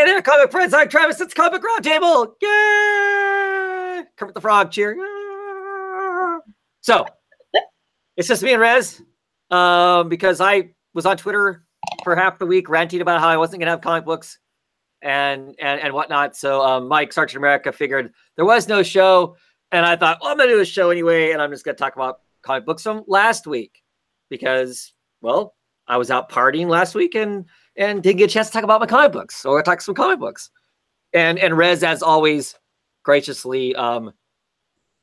Hey there, comic friends. I'm Travis. It's Comic Roundtable. Yay! Kermit the Frog cheer. Yeah. So it's just me and Rez, because I was on Twitter for half the week ranting about how I wasn't going to have comic books and whatnot. So Mike, Sergeant America, figured there was no show, and I thought, well, I'm going to do a show anyway, and I'm just going to talk about comic books from last week because, well, I was out partying last week and didn't get a chance to talk about my comic books. So I talked some comic books. And Rez, as always, graciously is going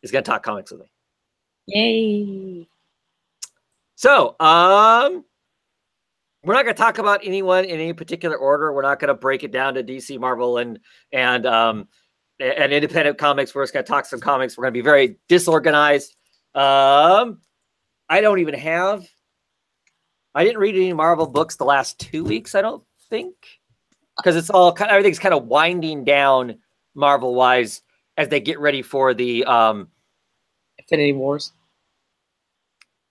to talk comics with me. Yay. So we're not going to talk about anyone in any particular order. We're not going to break it down to DC, Marvel, and independent comics. We're just going to talk some comics. We're going to be very disorganized. I didn't read any Marvel books the last 2 weeks, I don't think, because it's all everything's kind of winding down Marvel wise as they get ready for the Infinity Wars.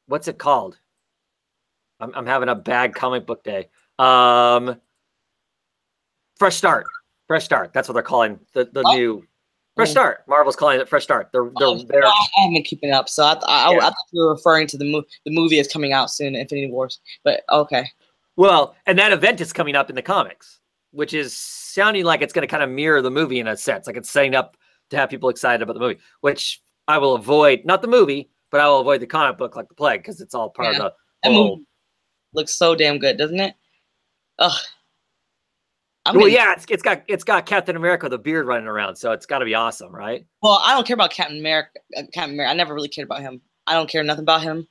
What's it called? I'm having a bad comic book day. Fresh Start. Fresh Start. That's what they're calling the new Fresh Start. Marvel's calling it Fresh Start. They're I haven't been keeping up, so I thought you were referring to the movie that's coming out soon, Infinity Wars. But okay. Well, and that event is coming up in the comics, which is sounding like it's going to kind of mirror the movie in a sense. Like it's setting up to have people excited about the movie, which I will avoid. Not the movie, but I will avoid the comic book like the plague because it's all part of the whole. Movie looks so damn good, doesn't it? Ugh. Yeah, it's got Captain America with a beard running around, so it's got to be awesome, right? Well, I don't care about Captain America. I never really cared about him. I don't care nothing about him.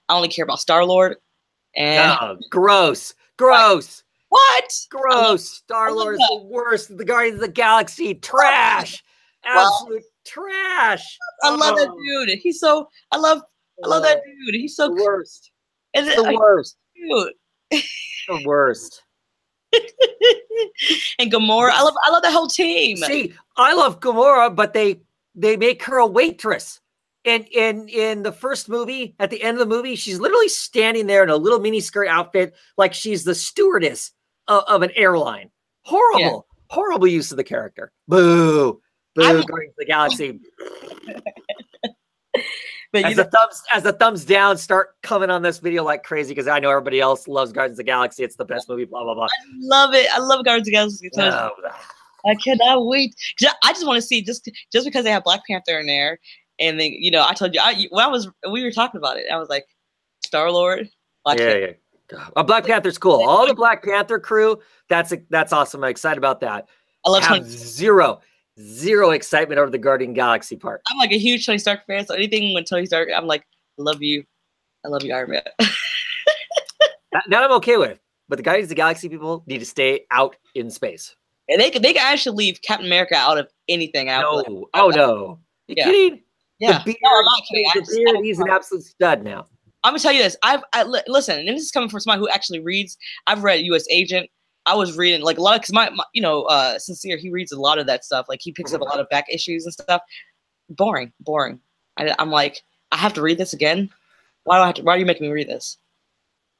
I only care about Star-Lord. And gross. What? Gross. Star-Lord is the worst. The Guardians of the Galaxy, trash. Absolute trash. I love that dude. I love that dude. He's so the worst. Is it the worst. Dude. The worst. And Gamora, I love the whole team. See, I love Gamora, but they make her a waitress. And in the first movie, at the end of the movie, she's literally standing there in a little mini skirt outfit, like she's the stewardess of an airline. Horrible use of the character. Boo, Guardians of the Galaxy. But as the thumbs down start coming on this video like crazy, because I know everybody else loves Guardians of the Galaxy. It's the best movie, blah, blah, blah. I love it. I love Guardians of the Galaxy. No. I cannot wait. I just want to see, just because they have Black Panther in there, and then, I told you, we were talking about it. I was like, Star-Lord, Black Panther. Black Panther's cool. All the Black Panther crew, that's awesome. I'm excited about that. I love Tony. Zero excitement over the Guardian Galaxy part. I'm like a huge Tony Stark fan, so anything when Tony Stark, I'm like, I love you, Iron Man. That I'm okay with, but the Guardians of the Galaxy people need to stay out in space. And they can actually leave Captain America out of anything. No, no. You kidding? Yeah. The beard, I'm not kidding. He's an absolute stud now. I'm gonna tell you this. Listen, and this is coming from somebody who actually reads. I've read U.S. Agent. I was reading like a lot because my Sincere, he reads a lot of that stuff. Like he picks up a lot of back issues and stuff. Boring. I'm like, I have to read this again. Why are you making me read this?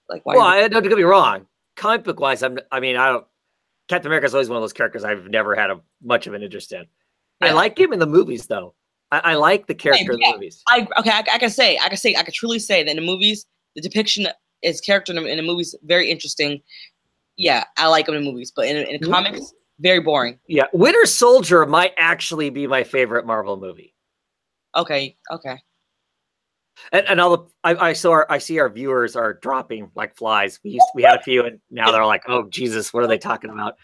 Like, why? Well, don't get me wrong. Comic book wise, Captain America is always one of those characters I've never had much of an interest in. Yeah. I like him in the movies though. I like the character in the movies. I can truly say that in the movies, the depiction of his character in the movies very interesting. Yeah, I like him in movies, but in comics, very boring. Yeah, Winter Soldier might actually be my favorite Marvel movie. Okay. And I see our viewers are dropping like flies. We had a few, and now they're like, oh Jesus, what are they talking about?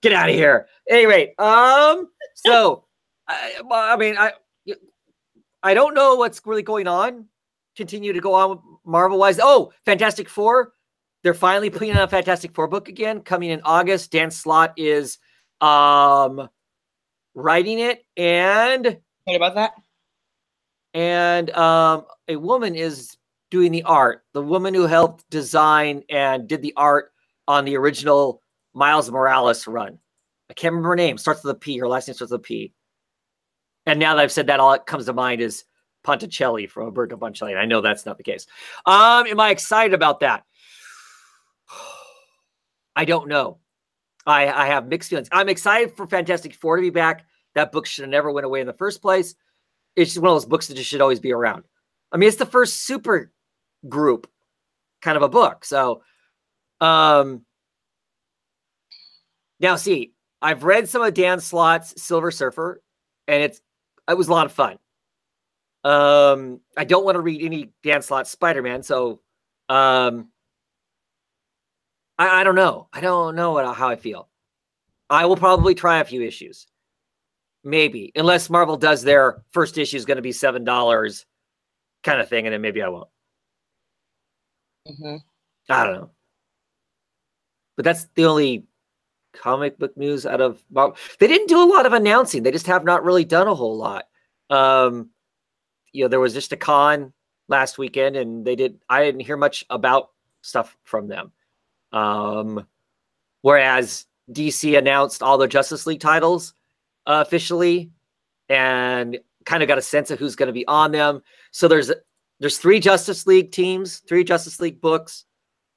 Get out of here. Anyway, so I don't know what's really going on. Continue to go on Marvel wise. Oh, Fantastic Four. They're finally putting out a Fantastic Four book again, coming in August. Dan Slott is writing it, and what about that? And a woman is doing the art. The woman who helped design and did the art on the original Miles Morales run. I can't remember her name. Starts with a P. Her last name starts with a P. And now that I've said that, all that comes to mind is Ponticelli from Roberto Ponticelli. And I know that's not the case. Am I excited about that? I don't know. I have mixed feelings. I'm excited for Fantastic Four to be back. That book should have never went away in the first place. It's just one of those books that just should always be around. I mean, it's the first super group kind of a book. So, now see, I've read some of Dan Slott's Silver Surfer, and it was a lot of fun. I don't want to read any Dan Slott Spider-Man, so I don't know. I don't know how I feel. I will probably try a few issues. Maybe. Unless Marvel does their first issue is going to be $7 kind of thing, and then maybe I won't. Mm-hmm. I don't know. But that's the only comic book news out of Marvel. They didn't do a lot of announcing. They just have not really done a whole lot. There was just a con last weekend, and I didn't hear much about stuff from them. Whereas DC announced all their Justice League titles officially, and kind of got a sense of who's going to be on them. So there's 3 Justice League teams, 3 Justice League books.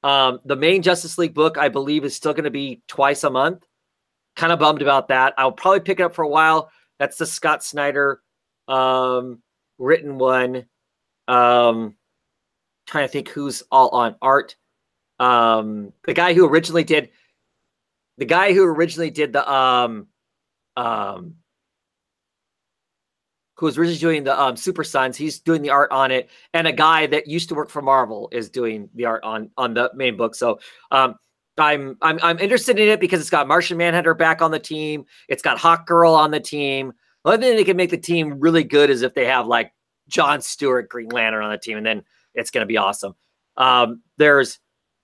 The main Justice League book, I believe, is still going to be twice a month. Kind of bummed about that. I'll probably pick it up for a while. That's the Scott Snyder written one. Trying to think who's all on art. The guy who originally did the who was originally doing the Super Sons, he's doing the art on it, and a guy that used to work for Marvel is doing the art on the main book. So I'm interested in it because it's got Martian Manhunter back on the team. It's got Hawk Girl on the team. The only thing they can make the team really good is if they have like John Stewart Green Lantern on the team, and then it's going to be awesome. There's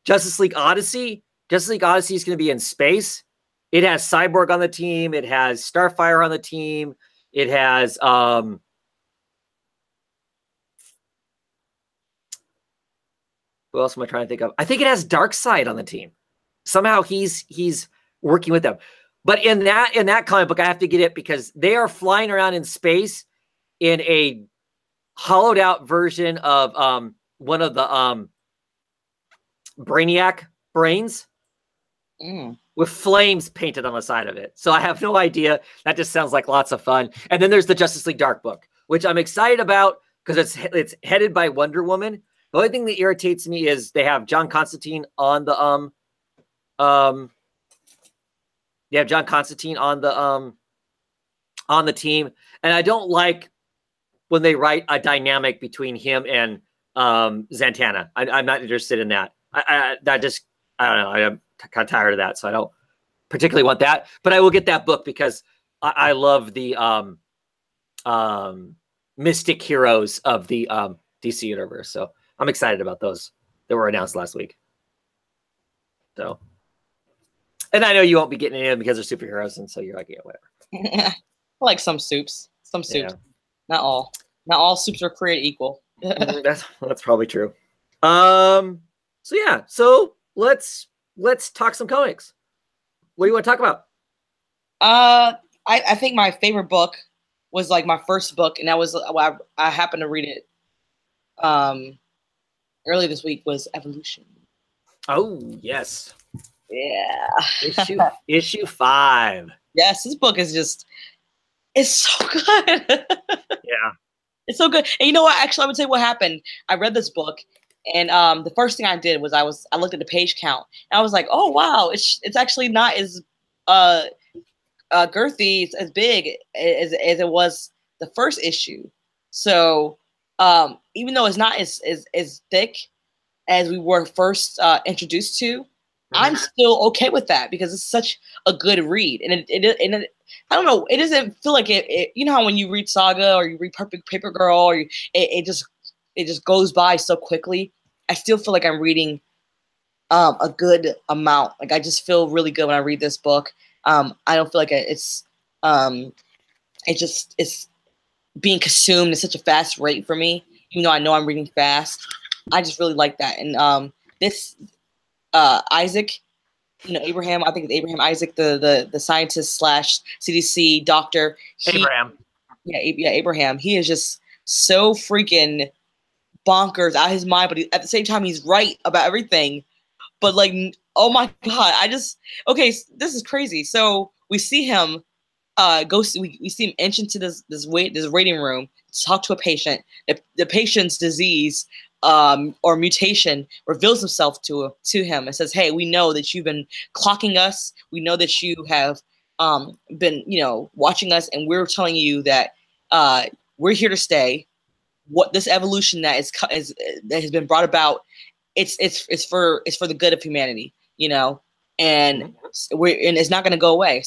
Justice League Odyssey. Justice League Odyssey is going to be in space. It has Cyborg on the team. It has Starfire on the team. It has who else am I trying to think of? I think it has Darkseid on the team. Somehow he's working with them. But in that comic book, I have to get it because they are flying around in space in a hollowed out version of one of the Brainiac brains. With flames painted on the side of it. So I have no idea. That just sounds like lots of fun. And then there's the Justice League Dark book, which I'm excited about because it's headed by Wonder Woman. The only thing that irritates me is they have John Constantine on the on the team, and I don't like when they write a dynamic between him and Zatanna. I'm not interested in that. I don't know. I'm kind of tired of that, so I don't particularly want that. But I will get that book because I love the mystic heroes of the DC universe. So I'm excited about those that were announced last week. So, and I know you won't be getting any of them because they're superheroes, and so you're like, yeah, whatever. I like some soups. Yeah. Not all. Not all soups are created equal. That's probably true. So yeah. So let's talk some comics. What do you want to talk about? I think my favorite book was like my first book, and that was I happened to read it early this week, was Evolution. Oh yes. Yeah. Issue 5. Yes, this book is it's so good. Yeah. It's so good. And you know what? Actually, I would say what happened. I read this book, and the first thing I did was I looked at the page count, and I was like, oh wow, it's actually not as girthy, as big as it was the first issue. So even though it's not as thick as we were first introduced to, I'm still okay with that because it's such a good read, and it I don't know, it doesn't feel like it. You know how when you read Saga or you read Paper Girl, or it just goes by so quickly. I still feel like I'm reading a good amount. Like I just feel really good when I read this book. I don't feel like it's being consumed at such a fast rate for me, even though I know I'm reading fast. I just really like that. And this Isaac, Abraham, I think it's Abraham Isaac, the scientist / CDC doctor. Abraham. Yeah, Abraham. He is just so freaking bonkers out of his mind, but at the same time, he's right about everything. But like Oh my god! Okay. This is crazy. So we see him we see him inch into this waiting room to talk to a patient. The patient's disease or mutation reveals himself to him and says, "Hey, we know that you've been clocking us. We know that you have been, watching us, and we're telling you that we're here to stay. What this evolution that has been brought about, it's for the good of humanity, and it's not going to go away.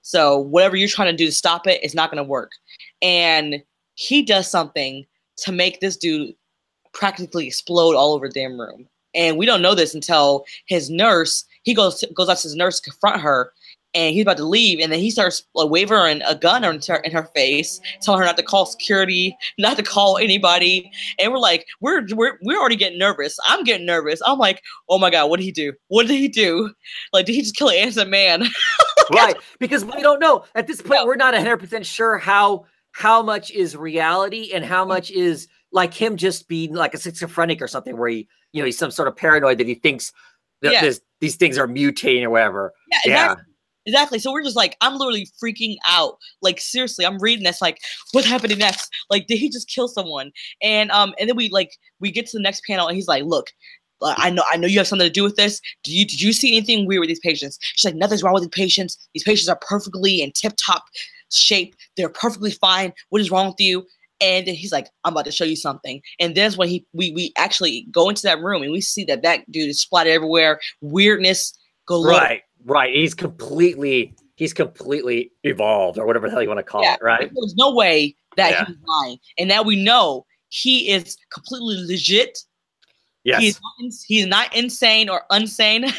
So whatever you're trying to do to stop it, it's not going to work." And he does something to make this dude practically explode all over the damn room. And we don't know this until his nurse, he goes out to his nurse to confront her, and he's about to leave, and then he starts waving a gun in her face, telling her not to call security, not to call anybody. And we're like, we're already getting nervous. I'm getting nervous. I'm like, oh my god, what did he do? What did he do? Like, did he just kill an innocent man? Right, because we don't know at this point. We're not 100% sure how much is reality and how much is like him just being like a schizophrenic or something, where he's some sort of paranoid that he thinks that these things are mutating or whatever. Yeah, exactly. So we're just like, I'm literally freaking out. Like, seriously, I'm reading this like, what's happening next? Like, did he just kill someone? And then we get to the next panel, and he's like, look, I know you have something to do with this. Did you see anything weird with these patients? She's like, nothing's wrong with these patients. These patients are perfectly in tip-top shape. They're perfectly fine. What is wrong with you? And then he's like, I'm about to show you something. And then when we actually go into that room, and we see that dude is splattered everywhere, weirdness galore. Right. He's completely evolved, or whatever the hell you want to call it, right? There's no way that he's lying. And now we know he is completely legit. Yes. He's not insane or unsane.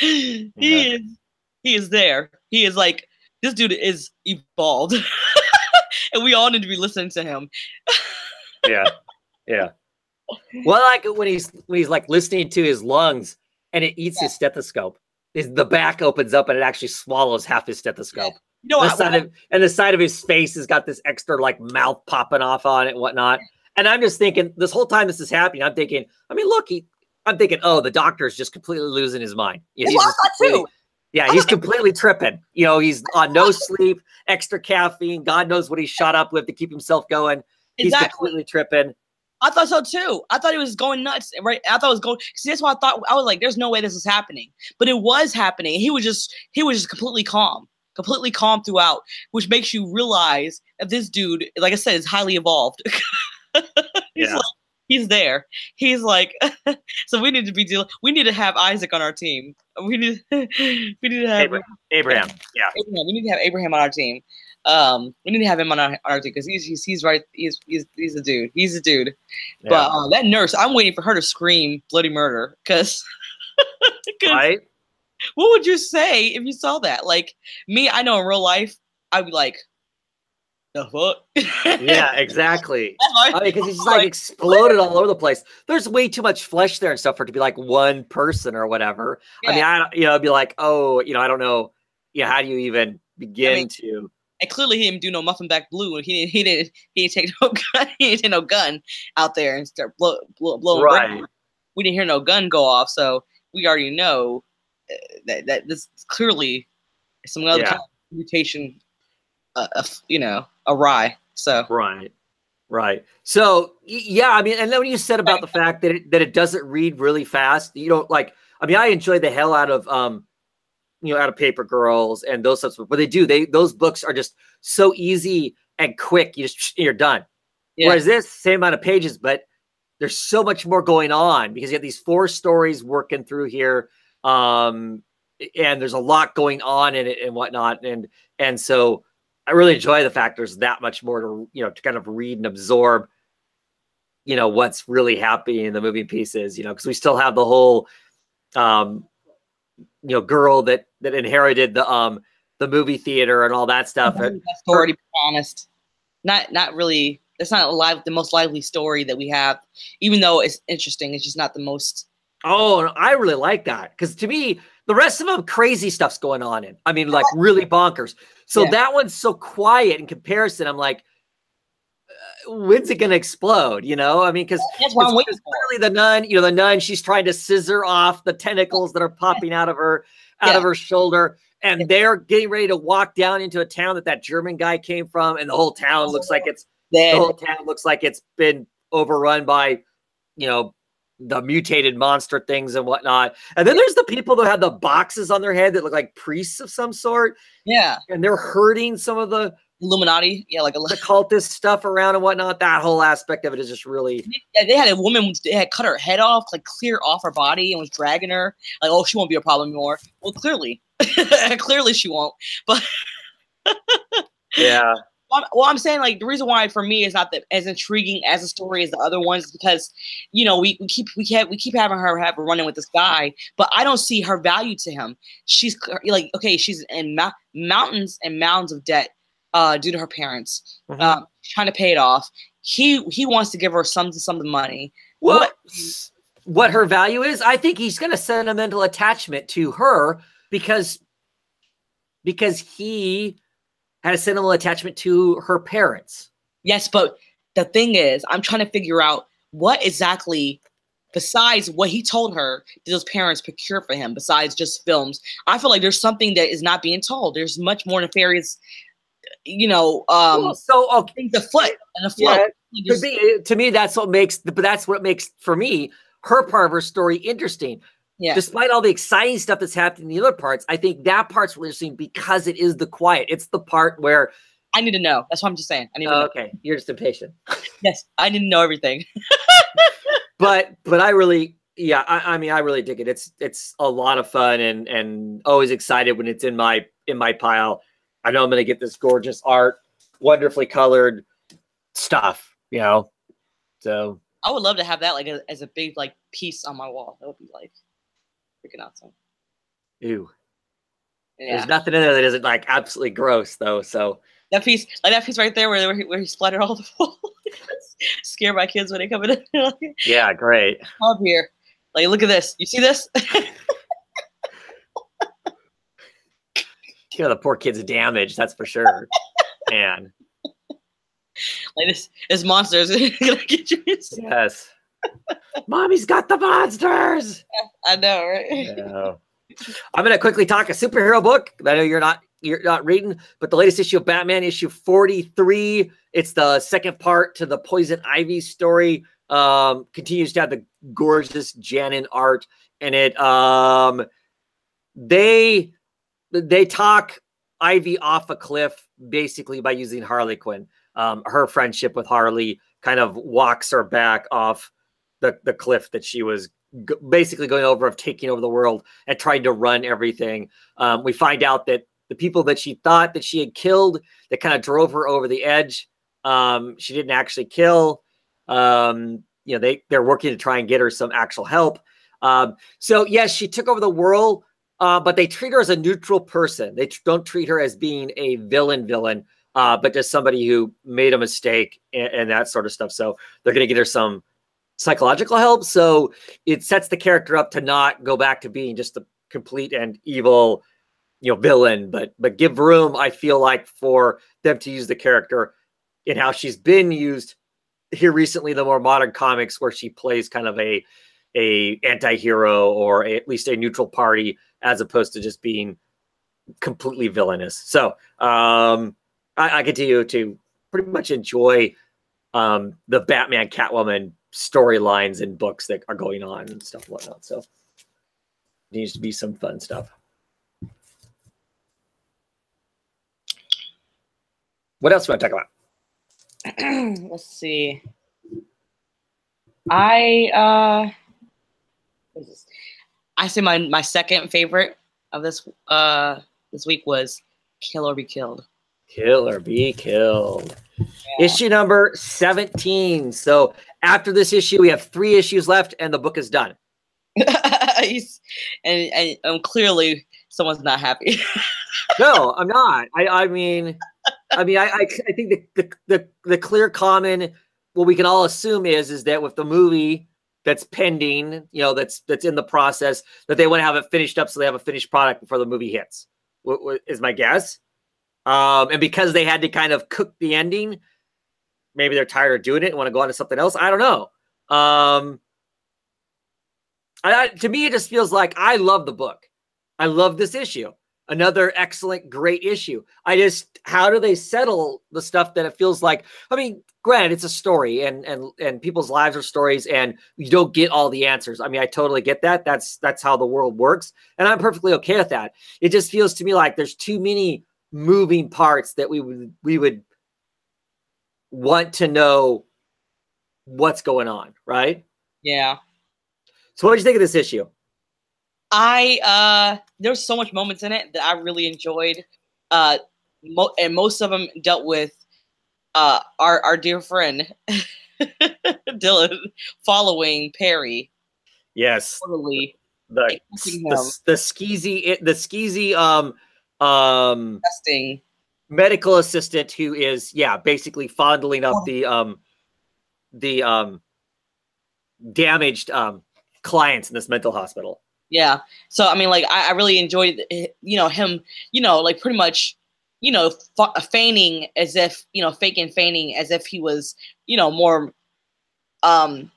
He is there. He is like, this dude is evolved. And we all need to be listening to him. Yeah. Well, like when he's like listening to his lungs, and it eats his stethoscope. The back opens up, and it actually swallows half his stethoscope. And the side of his face has got this extra like mouth popping off on it and whatnot. And I'm just thinking, this whole time this is happening, I'm thinking, oh, the doctor's just completely losing his mind. That's what I thought too. Yeah, he's completely tripping. He's on no sleep, extra caffeine. God knows what he shot up with to keep himself going. He's completely tripping. I thought so too. I thought he was going nuts, right? I thought it was going. See, that's why I thought. I was like, "There's no way this is happening," but it was happening. He was just completely calm throughout, which makes you realize that this dude, like I said, is highly evolved. He's there. He's like, so we need to have Isaac on our team. We need to have Abraham. Yeah. Abraham. We need to have Abraham on our team. We need to have him on our team, because he's right. He's a dude. He's a dude. Yeah. But that nurse, I'm waiting for her to scream bloody murder, because right. What would you say if you saw that? Like me, I know in real life, I'd be like, the fuck? Yeah, exactly. Because he's just like exploded all over the place. There's way too much flesh there and stuff for it to be like one person or whatever. Yeah. I mean, it'd be like, oh, I don't know. Yeah, how do you even begin to? And clearly he didn't do no Muffin Back Blue. He didn't take no gun. He didn't take no gun out there and start blowing. Right. We didn't hear no gun go off, so we already know that this clearly some other kind of mutation. Awry. So right. So yeah, I mean, and then when you said about the fact that it doesn't read really fast, I enjoy the hell out of out of Paper Girls and those sorts of, but those books are just so easy and quick. You're done. Yeah. Whereas this, same amount of pages, but there's so much more going on, because you have these 4 stories working through here. And there's a lot going on in it and whatnot. And so I really enjoy the fact there's that much more to kind of read and absorb, what's really happening in the moving pieces, because we still have the whole, girl that inherited the movie theater and all that stuff. That story, to be honest, not really. It's not the most lively story that we have, even though it's interesting. It's just not the most. Oh, I really like that, because to me, the rest of them, crazy stuff's going on in. I mean, like really bonkers. So that one's so quiet in comparison. I'm like, when's it gonna explode? You know, I mean, because That's what I'm waiting for. clearly the nun, you know, the nun, she's trying to scissor off the tentacles that are popping out of her shoulder, and they're getting ready to walk down into a town that German guy came from, and the whole town looks like it's Dead. the whole town looks like it's been overrun by, you know, the mutated monster things and whatnot. And then there's the people that have the boxes on their head that look like priests of some sort. Yeah. And they're hurting some of the Illuminati. Yeah, like the cultist stuff around and whatnot. That whole aspect of it is just really. Yeah, they had a woman. They had cut her head off, like clear off her body, and was dragging her. Like, oh, she won't be a problem anymore. Well, clearly, clearly she won't. But yeah. Well, I'm saying, like, the reason why for me is not that as intriguing as a story as the other ones is because, you know, we keep having her have a run-in with this guy, but I don't see her value to him. She's like, okay, she's in mountains and mounds of debt due to her parents, trying to pay it off. He wants to give her some money. Well, what her value is, I think he's got a sentimental attachment to her because he had a sentimental attachment to her parents. Yes, but the thing is, I'm trying to figure out what exactly, besides what he told her, did those parents procure for him, besides just films. I feel like there's something that is not being told. There's much more nefarious, you know, things afoot and afloat. Yeah, could be. To me, that's what makes for me her part of her story interesting. Yeah. Despite all the exciting stuff that's happening in the other parts, I think that part's really interesting because it is the quiet. It's the part where I need to know. That's what I'm just saying. I need to know. Okay, you're just impatient. Yes, I need to know everything. but I really, I mean, I really dig it. It's a lot of fun and always excited when it's in my pile. I know I'm gonna get this gorgeous art, wonderfully colored stuff. You know, so I would love to have that like as a big like piece on my wall. That would be like freaking awesome. Ew. Yeah. There's nothing in there that isn't like absolutely gross though. So that piece right there where he splattered all the wall. Scare my kids when they come in. Yeah, great. Up here. Like, look at this. You see this? You know, the poor kid's damaged, that's for sure. Man. Like this monster is gonna get you. Yes. Mommy's got the monsters. I know, right? Yeah. I'm gonna quickly talk a superhero book. I know you're not reading, but the latest issue of Batman, issue 43. It's the second part to the Poison Ivy story. Continues to have the gorgeous Janin art in it. They talk Ivy off a cliff basically by using Harley Quinn. Her friendship with Harley kind of walks her back off the cliff that she was basically going over, of taking over the world and trying to run everything. We find out that the people that she thought that she had killed that kind of drove her over the edge, she didn't actually kill. You know, they're working to try and get her some actual help. So yes, she took over the world, but they treat her as a neutral person. They don't treat her as being a villain, but just somebody who made a mistake and that sort of stuff. So they're going to get her some psychological help. So it sets the character up to not go back to being just a complete and evil, you know, villain, but give room, I feel like, for them to use the character in how she's been used here recently, the more modern comics, where she plays kind of a anti-hero or at least a neutral party, as opposed to just being completely villainous. So I continue to pretty much enjoy the Batman Catwoman storylines and books that are going on and stuff and whatnot. So it needs to be some fun stuff. What else do you want to talk about? Let's see. I say my second favorite of this week was Kill or Be Killed. Kill or Be Killed. Yeah. Issue number 17. So after this issue, we have 3 issues left and the book is done. and clearly someone's not happy. No, I'm not. I mean, I think the clear common, what we can all assume is that with the movie that's pending, you know, that's in the process, that they want to have it finished up so they have a finished product before the movie hits, is my guess. And because they had to kind of cook the ending, maybe they're tired of doing it and want to go on to something else. I don't know. To me, it just feels like I love the book. I love this issue. Another excellent, great issue. How do they settle the stuff that it feels like? I mean, granted, it's a story, and people's lives are stories, and you don't get all the answers. I mean, I totally get that. That's how the world works, and I'm perfectly okay with that. It just feels to me like there's too many moving parts that we would want to know what's going on, right? Yeah. So what did you think of this issue? There's so much moments in it that I really enjoyed. And most of them dealt with our dear friend Dylan following Perry. Yes. Totally. The skeezy testing medical assistant who is basically fondling up the damaged clients in this mental hospital. Yeah. So, I mean, like, I really enjoyed, him, like pretty much, feigning as if, feigning as if he was, more, I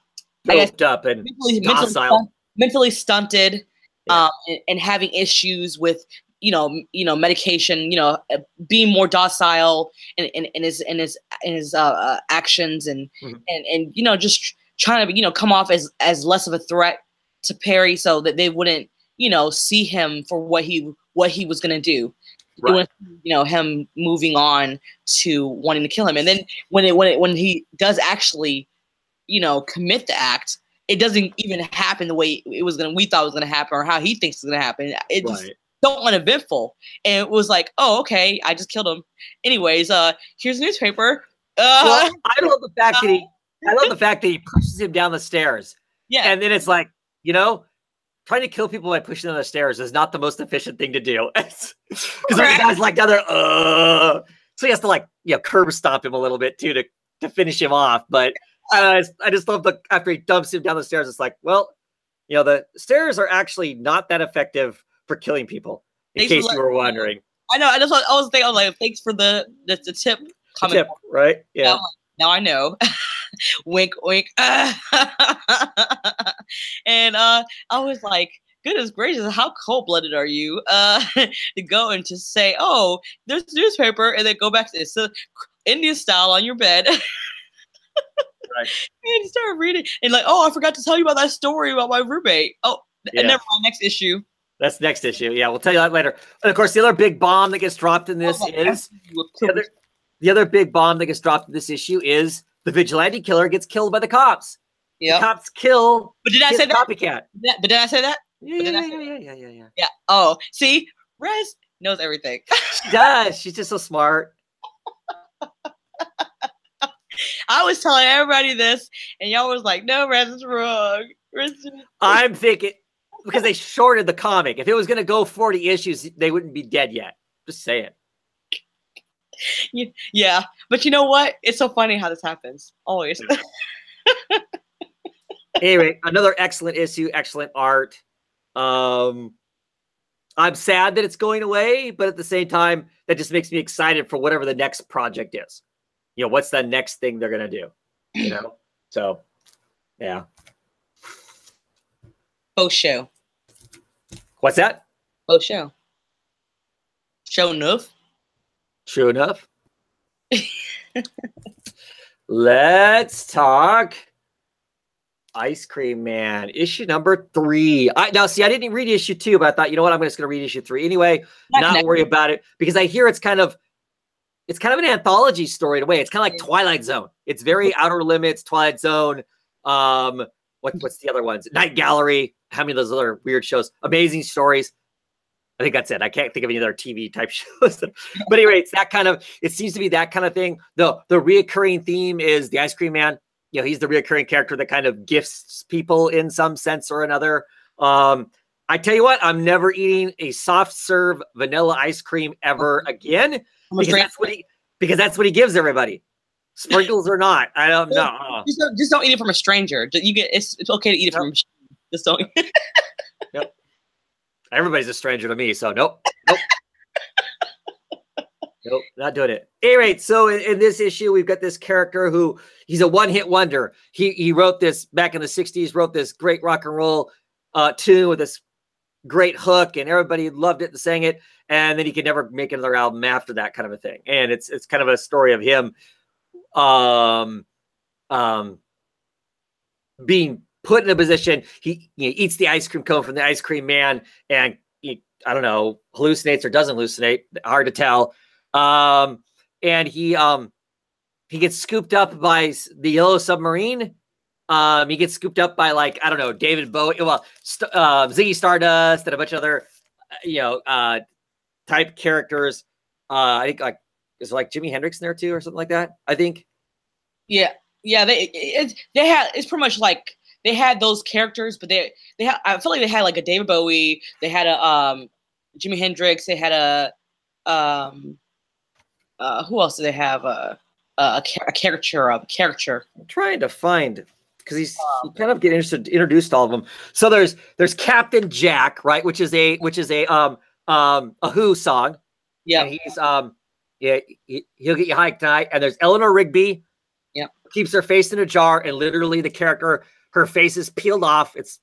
guess, up and docile. Mentally stunted, and having issues with, medication, being more docile in his actions and just trying to, come off as less of a threat to Perry, so that they wouldn't, see him for what he was going to do. Right. Him moving on to wanting to kill him. And then when he does actually, commit the act, it doesn't even happen the way we thought it was going to happen, or how he thinks it's going to happen. It just so uneventful. And it was like, oh, okay, I just killed him. Anyways, here's a newspaper. Well, I love the fact that he pushes him down the stairs. Yeah. And then it's like, trying to kill people by pushing them down the stairs is not the most efficient thing to do. Because the guy's like down there, so he has to like, curb stomp him a little bit too to finish him off. But I just love after he dumps him down the stairs, it's like, well, the stairs are actually not that effective for killing people. In case you were wondering. I know. I was thinking, like, thanks for the tip. Tip, right? Yeah. Now I know. Wink, wink. And I was like, goodness gracious, how cold-blooded are you to go and to say, oh, there's a newspaper, and then go back to it's Indian style on your bed. Right. And start reading. And like, oh, I forgot to tell you about that story about my roommate. Oh, and never mind, next issue. That's next issue. Yeah, we'll tell you that later. And of course, the other big bomb that gets dropped in this the other big bomb that gets dropped in this issue is the vigilante killer gets killed by the cops. Yeah, the cops kill. But did I say that? Copycat. But did I say that? Yeah. Oh, see, Rez knows everything. She does. She's just so smart. I was telling everybody this, and y'all was like, "No, Rez is wrong." I'm thinking because they shorted the comic. If it was going to go 40 issues, they wouldn't be dead yet. Just say it. Yeah, but you know what? It's so funny how this happens. Always. Anyway, another excellent issue, excellent art. I'm sad that it's going away, but at the same time, that just makes me excited for whatever the next project is. What's the next thing they're going to do? So, yeah. Post show. What's that? Post show. Show enough. True enough. Let's talk Ice Cream Man, issue number 3. Now, see, I didn't read issue 2, but I thought, you know what, I'm just going to read issue 3 anyway. Not worry about it, because I hear it's kind of an anthology story in a way. It's kind of like Twilight Zone. It's very Outer Limits, Twilight Zone. What's the other ones? Night Gallery. How many of those other weird shows? Amazing Stories. I think that's it. I can't think of any other TV type shows. But anyway, it seems to be that kind of thing. The reoccurring theme is the Ice Cream Man. He's the reoccurring character that kind of gifts people in some sense or another. I tell you what, I'm never eating a soft serve vanilla ice cream ever again because that's what he gives everybody. Sprinkles or not, I don't know. Just don't eat it from a stranger. It's okay to eat it from. Just don't. Yep. Everybody's a stranger to me, so nope. Nope, not doing it. Anyway, so in this issue, we've got this character who he's a one-hit wonder. He wrote this back in the 60s, wrote this great rock and roll tune with this great hook, and everybody loved it and sang it. And then he could never make another album after that, kind of a thing. And it's kind of a story of him being put in a position. He eats the ice cream cone from the ice cream man, and I don't know, hallucinates or doesn't hallucinate. Hard to tell. And he gets scooped up by the Yellow Submarine. He gets scooped up by, like, I don't know, David Bowie, well, Ziggy Stardust, and a bunch of other, type characters. I think like is like Jimi Hendrix in there too, or something like that. I think. Yeah. They had, it's pretty much like they had those characters, but they had, I feel like they had like a David Bowie, they had a Jimi Hendrix, they had a who else did they have? A caricature. I'm trying to find, because he's kind of getting introduced to all of them. So there's Captain Jack, right, which is a Who song. Yeah, and he's he'll get you high tonight. And there's Eleanor Rigby. Yeah, keeps her face in a jar, and literally the character, her face is peeled off. It's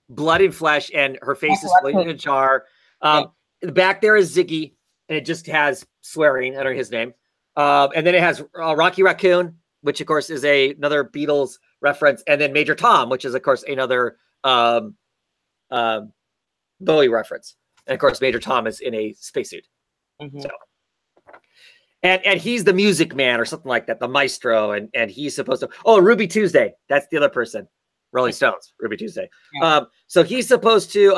blood and flesh, and her face is floating in a jar. Back there is Ziggy, and it just has swearing under his name. And then it has Rocky Raccoon, which of course is another Beatles reference, and then Major Tom, which is of course another Bowie reference. And of course, Major Tom is in a spacesuit. Mm-hmm. So, and he's the music man or something like that, the maestro, and he's supposed to. Oh, Ruby Tuesday, that's the other person. Rolling Stones, Ruby Tuesday. Yeah. So he's supposed to.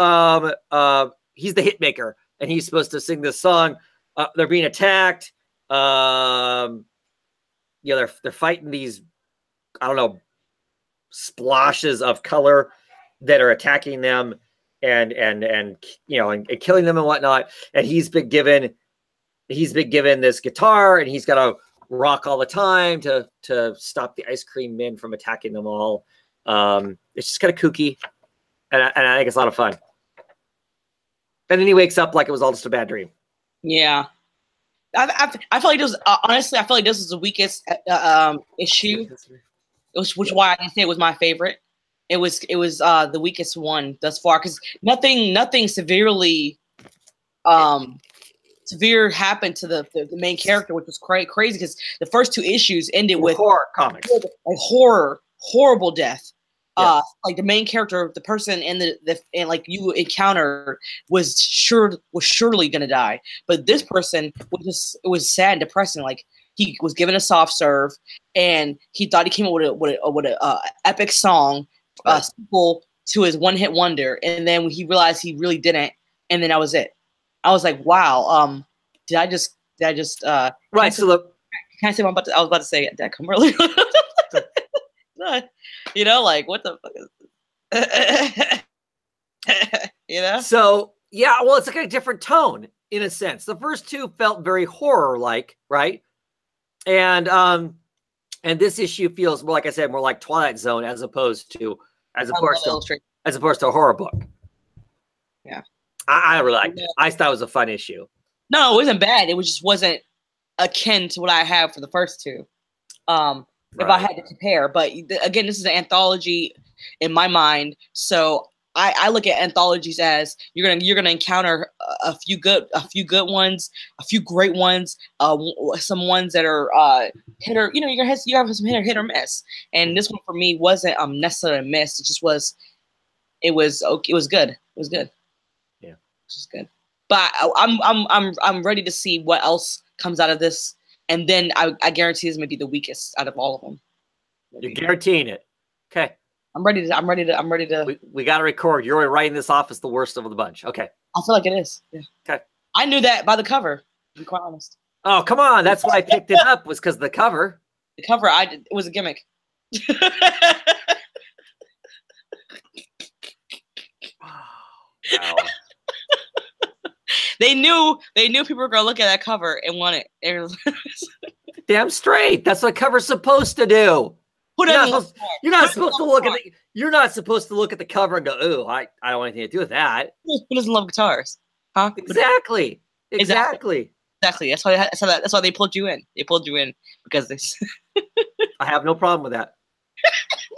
He's the hit maker, and he's supposed to sing this song. They're being attacked. They're fighting these, I don't know, splashes of color that are attacking them and killing them and whatnot. And he's been given this guitar, and he's got to rock all the time to stop the ice cream men from attacking them all. It's just kind of kooky, and I think it's a lot of fun. And then he wakes up like it was all just a bad dream. Yeah. I feel like this honestly, I feel like this is the weakest issue, which why I didn't say it was my favorite. It was the weakest one thus far, because nothing severely severe happened to the main character, which was crazy because the first two issues ended with horror comics, like horrible death. Yeah. Like the main character, the person and and like you encounter was surely gonna die, but this person it was sad and depressing. Like he was given a soft serve, and he thought he came up with a epic song, sequel to his one-hit wonder, and then when he realized he really didn't, and then that was it. I was like, wow, did I just right? So can I say what I was about to say? Did that come early? Like what the fuck is this? So yeah, well, it's like a different tone in a sense. The first two felt very horror-like, right? And this issue feels more, like I said, more like Twilight Zone as opposed to a horror book. Yeah, I really liked it. I thought it was a fun issue. No, it wasn't bad. It wasn't akin to what I have for the first two. If I had to compare, but again, this is an anthology in my mind, so I look at anthologies as you're gonna encounter a few good ones, a few great ones, some ones that are hit or you have some hit or miss, and this one for me wasn't necessarily a miss. It just was. It was okay. It was good. It was good. Yeah, it's just good. But I'm ready to see what else comes out of this. And then I guarantee this may be the weakest out of all of them. You're guaranteeing it. Okay. I'm ready to. We got to record. You're already writing this off as the worst of the bunch. Okay. I feel like it is. Yeah. Okay. I knew that by the cover, to be quite honest. Oh, come on. That's why I picked it up, was because of the cover. The cover, it was a gimmick. Wow. They knew people were gonna look at that cover and want it. Damn straight. That's what cover's supposed to do. You're not supposed to look at the cover and go, "Ooh, I don't want anything to do with that." Who doesn't love guitars? Huh? Exactly. Exactly. That's why they pulled you in. They pulled you in because this. I have no problem with that.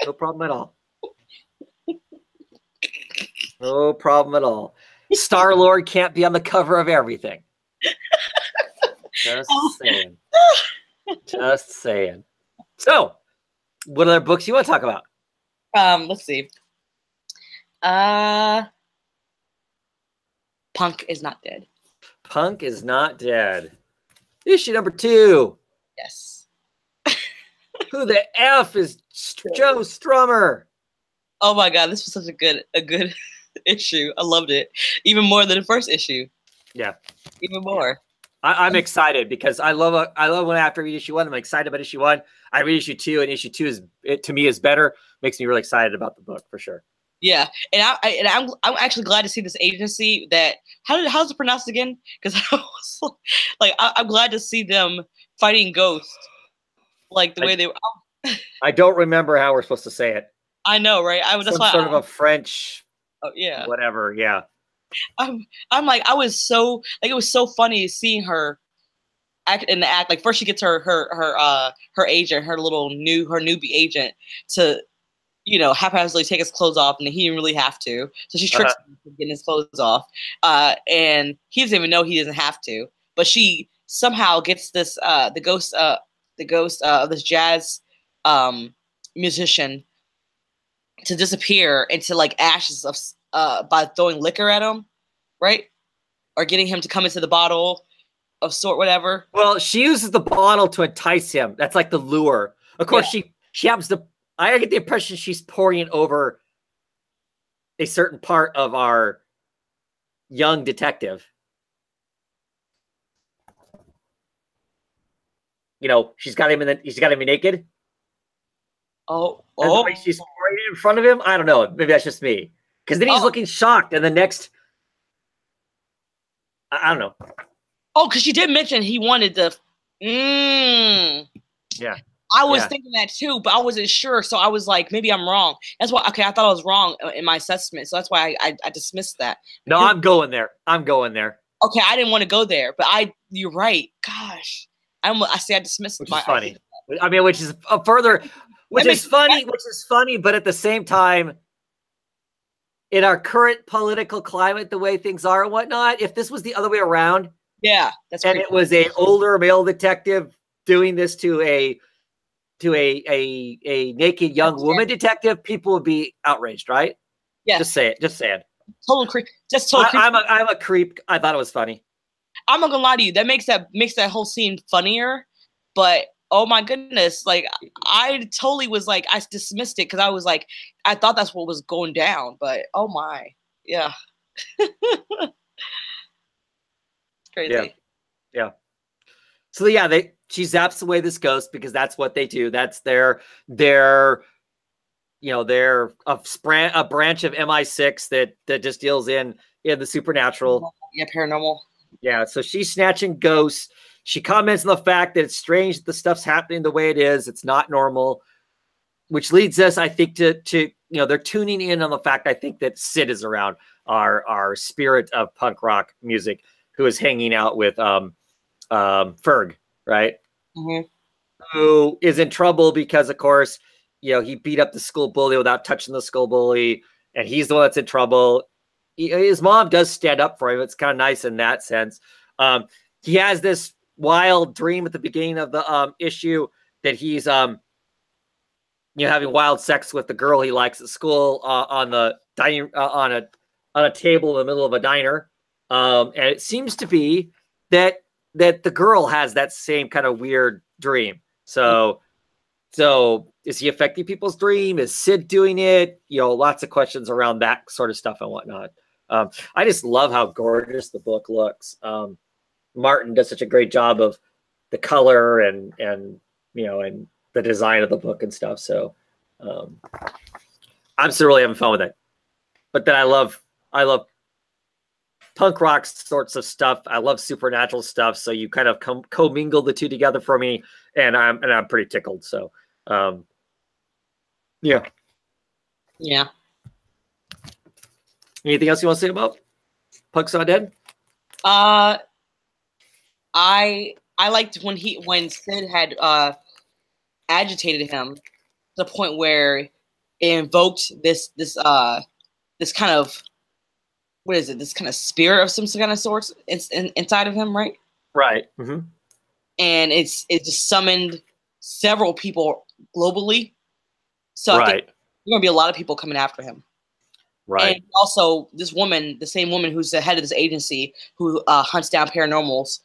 No problem at all. No problem at all. Star-Lord can't be on the cover of everything. Just saying. Just saying. So, what other books you want to talk about? Let's see. Punk is not dead. Punk is not dead. Issue number 2. Yes. Who the F is Joe Strummer? Oh my God, this was such a good issue. I loved it even more than the first issue. Yeah, even more. I'm excited because I love when after I read issue 1, I'm excited about issue 1. I read issue 2, and issue 2 to me is better. Makes me really excited about the book for sure. Yeah, and I'm actually glad to see this agency that how's it pronounced again? Because I'm glad to see them fighting ghosts like the way they were. I don't remember how we're supposed to say it. I know, right? That's some sort of a French. Oh yeah. Whatever. Yeah. I'm like I was so like it was so funny seeing her act in the act. Like first she gets her agent, her newbie agent to haphazardly take his clothes off, and he didn't really have to. So she tricks him into getting his clothes off, and he doesn't even know he doesn't have to. But she somehow gets this the ghost of this jazz musician to disappear into like ashes of by throwing liquor at him, right? Or getting him to come into the bottle of sort, whatever. Well, she uses the bottle to entice him. That's like the lure. Of course, she happens to. I get the impression she's pouring it over a certain part of our young detective. She's got him he's got him naked. Oh. The way she's pouring it in front of him. I don't know. Maybe that's just me. Because then he's looking shocked, and the next, I don't know. Oh, because she did mention he wanted the. Yeah. I was thinking that too, but I wasn't sure. So I was like, maybe I'm wrong. That's why. Okay, I thought I was wrong in my assessment. So that's why I dismissed that. No, I'm going there. Okay, I didn't want to go there, but you're right. Gosh, I dismissed. Which is funny. I mean, which is further, which is funny, but at the same time, in our current political climate, the way things are and whatnot, if this was the other way around, that's and it was a older male detective doing this to a naked young woman detective, people would be outraged, right? Yeah. Just say it. Total creep. Just total creep. I'm a creep. I thought it was funny. I'm not gonna lie to you. That makes that whole scene funnier. But oh my goodness, like I totally was like I dismissed it because I was like I thought that's what was going down. But oh my, yeah. Crazy. Yeah. So she zaps away this ghost because that's what they do. That's they're a branch of MI6 that just deals in the supernatural. Yeah, paranormal. Yeah, so she's snatching ghosts. She comments on the fact that it's strange that the stuff's happening the way it is. It's not normal, which leads us, I think, to they're tuning in on the fact, I think, that Sid is around, our spirit of punk rock music, who is hanging out with Ferg, right? Mm-hmm. Who is in trouble because, of course, he beat up the school bully without touching the school bully, and he's the one that's in trouble. His mom does stand up for him. It's kind of nice in that sense. He has this wild dream at the beginning of the issue that he's having wild sex with the girl he likes at school on the dining on a table in the middle of a diner, and it seems to be that the girl has that same kind of weird dream. So is he affecting people's dream? Is Sid doing it? Lots of questions around that sort of stuff and whatnot. I just love how gorgeous the book looks. Martin does such a great job of the color and the design of the book and stuff. So I'm still really having fun with it. But then I love punk rock sorts of stuff. I love supernatural stuff. So you kind of commingle the two together for me, and I'm pretty tickled. So yeah. Anything else you want to say about Punk's Not Dead? I liked when Sid had agitated him to the point where it invoked this kind of, what is it? This kind of spirit of some kind of sorts inside of him, right? Right. Mm-hmm. And it just summoned several people globally. So I think there's gonna be a lot of people coming after him. Right. And also, this woman, the same woman who's the head of this agency who hunts down paranormals,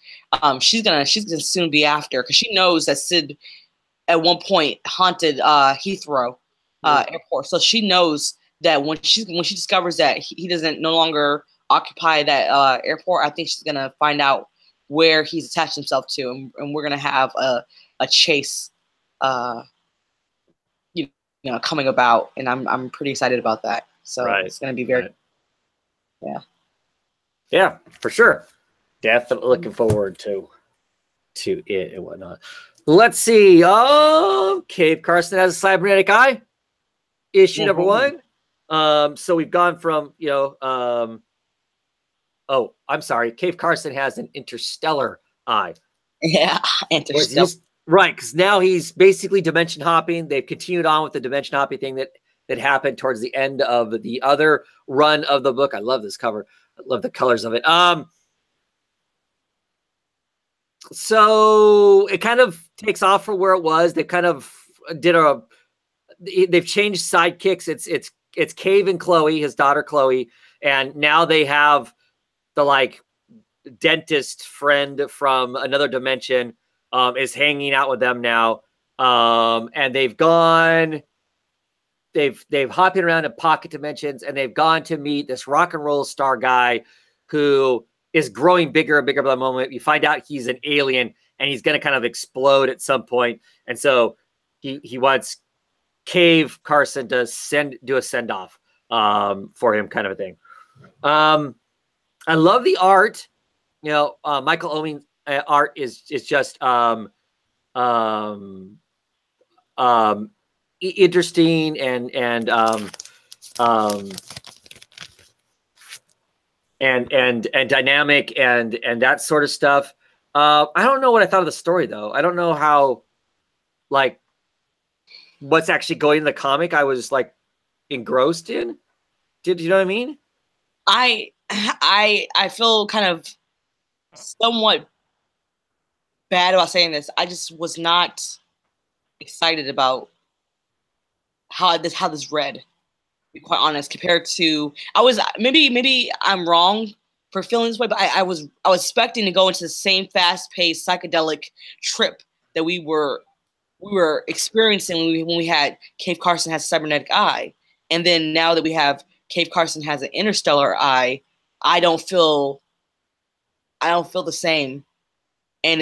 she's gonna soon be after, because she knows that Sid at one point haunted Heathrow airport. So she knows that when she discovers that he doesn't no longer occupy that airport, I think she's gonna find out where he's attached himself to, and we're gonna have a chase, coming about, and I'm pretty excited about that. So it's gonna be very, yeah, for sure. Definitely looking forward to it and whatnot. Let's see. Cave Carson has a cybernetic eye. Issue number 1. So we've gone from, I'm sorry. Cave Carson has an interstellar eye. Yeah, interstellar. Right, because now he's basically dimension hopping. They've continued on with the dimension hopping thing that happened towards the end of the other run of the book. I love this cover. I love the colors of it. So it kind of takes off from where it was. They kind of they've changed sidekicks. It's Cave and Chloe, his daughter Chloe, and now they have the dentist friend from another dimension is hanging out with them now. And they've hopping around in pocket dimensions, and they've gone to meet this rock and roll star guy who is growing bigger and bigger by the moment. You find out he's an alien, and he's going to kind of explode at some point. And so he wants Cave Carson to do a send off for him, kind of a thing. I love the art. Michael Omen's art is just interesting and dynamic and that sort of stuff. I don't know what I thought of the story though. I don't know how what's actually going in the comic. I was engrossed in. Did you know what I mean? I feel kind of somewhat bad about saying this. I just was not excited about how this read, to be quite honest, compared to maybe I'm wrong for feeling this way, but I was expecting to go into the same fast-paced psychedelic trip that we were experiencing when we had Cave Carson has a cybernetic eye, and then now that we have Cave Carson has an interstellar eye, I don't feel the same, and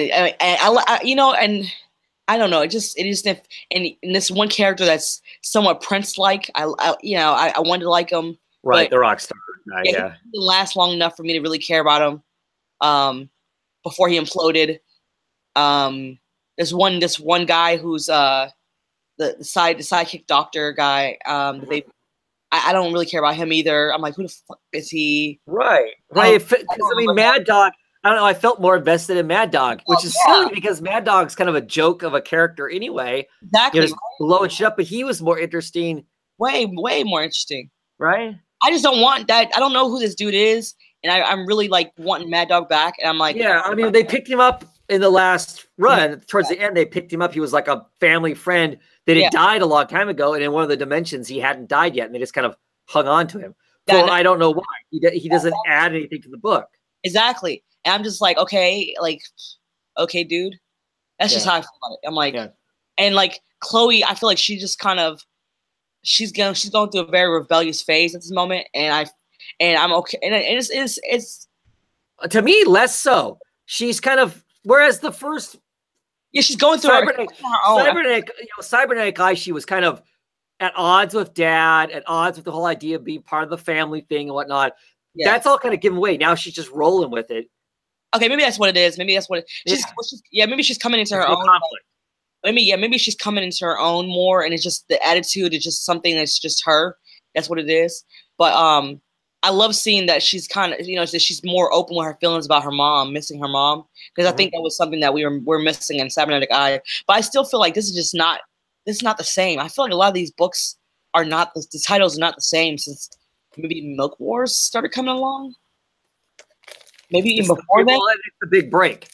I don't know. It just and this one character that's somewhat Prince-like. I wanted to like him. Right, the rock star. He didn't last long enough for me to really care about him. Before he imploded. There's this one guy who's the sidekick doctor guy. I don't really care about him either. I'm like, who the fuck is he? Right. Mad Dog. I don't know. I felt more invested in Mad Dog, which is silly because Mad Dog's kind of a joke of a character anyway. Exactly. Just blowing shit up, but he was more interesting. Way more interesting. Right. I just don't want that. I don't know who this dude is, and I'm really wanting Mad Dog back. And I'm like, yeah. I mean, they picked him up in the last run. Towards the end, they picked him up. He was like a family friend that had died a long time ago, and in one of the dimensions, he hadn't died yet, and they just kind of hung on to him. So I don't know why he doesn't add anything to the book. Exactly. And I'm just like, okay, dude. That's just how I feel about it. I'm like, and Chloe, I feel like she just kind of, she's going through a very rebellious phase at this moment, and I'm okay. And it's to me less so. She's kind of, whereas the first, she's going through cybernetic eye. She was kind of at odds with Dad, at odds with the whole idea of being part of the family thing and whatnot. Yeah. That's all kind of given away. Now she's just rolling with it. Okay, maybe that's what it is. Maybe that's what maybe she's coming into her own conflict. Maybe she's coming into her own more, and it's just the attitude is just something that's just her. That's what it is. But I love seeing that she's kind of, you know, that she's more open with her feelings about her mom, missing her mom, because I think that was something that we're missing in Cybernetic Eye. But I still feel like this is not the same. I feel like a lot of these books are not, the titles are not the same since maybe Milk Wars started coming along. Maybe even before that. It's a big break.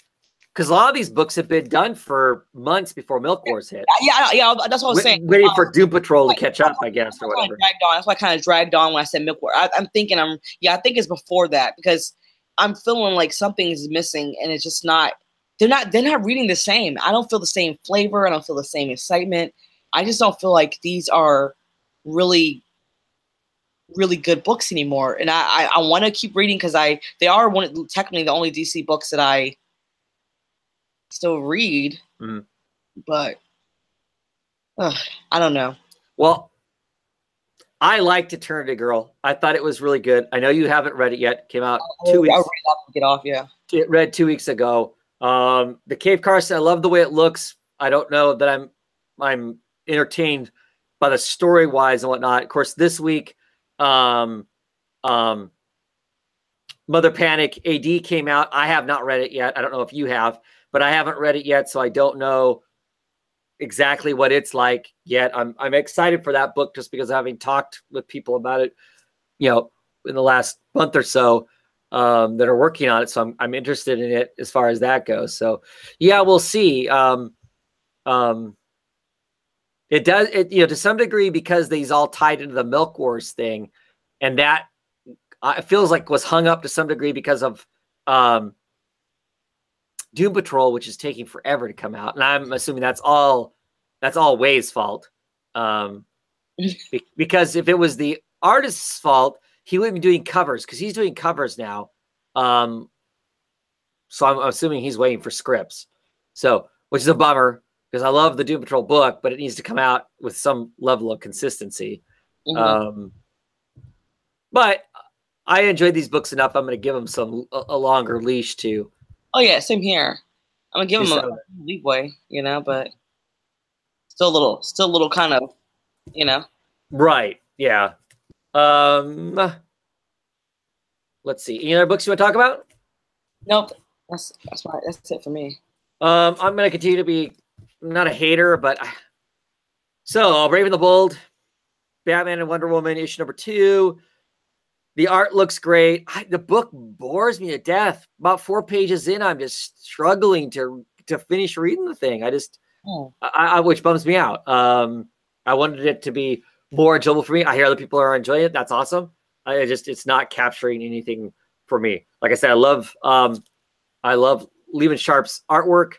Because a lot of these books have been done for months before Milk Wars hit. Yeah, that's what I was saying. Waiting for Doom Patrol to catch up, I guess, or whatever. That's why I kind of dragged on when I said Milk Wars. I think it's before that, because I'm feeling like something is missing, and it's just not. They're not reading the same. I don't feel the same flavor. I don't feel the same excitement. I just don't feel like these are really, really good books anymore. And I want to keep reading because they are technically the only DC books that I still read, but I don't know. Well, I liked Eternity Girl. I thought it was really good. I know you haven't read it yet. It came out 2 weeks. I'll read it to get off. Yeah, it read 2 weeks ago. The Cave Carson. I love the way it looks. I don't know that I'm entertained by the story wise and whatnot. Of course, this week, Mother Panic AD came out. I have not read it yet. I don't know if you have. But I haven't read it yet, so I don't know exactly what it's like yet. I'm excited for that book just because having talked with people about it, you know, in the last month or so that are working on it. So I'm interested in it as far as that goes. So yeah, we'll see. It does, you know, to some degree, because these all tied into the Milk Wars thing, and that it feels like was hung up to some degree because of Doom Patrol, which is taking forever to come out, and I'm assuming that's all Way's fault. Because if it was the artist's fault, he wouldn't be doing covers, because he's doing covers now. So I'm assuming he's waiting for scripts. So, which is a bummer, because I love the Doom Patrol book, but it needs to come out with some level of consistency. But I enjoyed these books enough. I'm going to give them a longer leash too. Oh yeah, same here. I'm gonna give him a leeway, you know, but still a little kind of, you know. Right. Yeah. Let's see. Any other books you want to talk about? Nope. That's it for me. I'm gonna continue to be not a hater, but so Brave and the Bold, Batman and Wonder Woman issue number 2. The art looks great. The book bores me to death. About 4 pages in, I'm just struggling to finish reading the thing. Which bums me out. I wanted it to be more enjoyable for me. I hear other people are enjoying it. That's awesome. It's not capturing anything for me. Like I said, I love Lehman Sharp's artwork.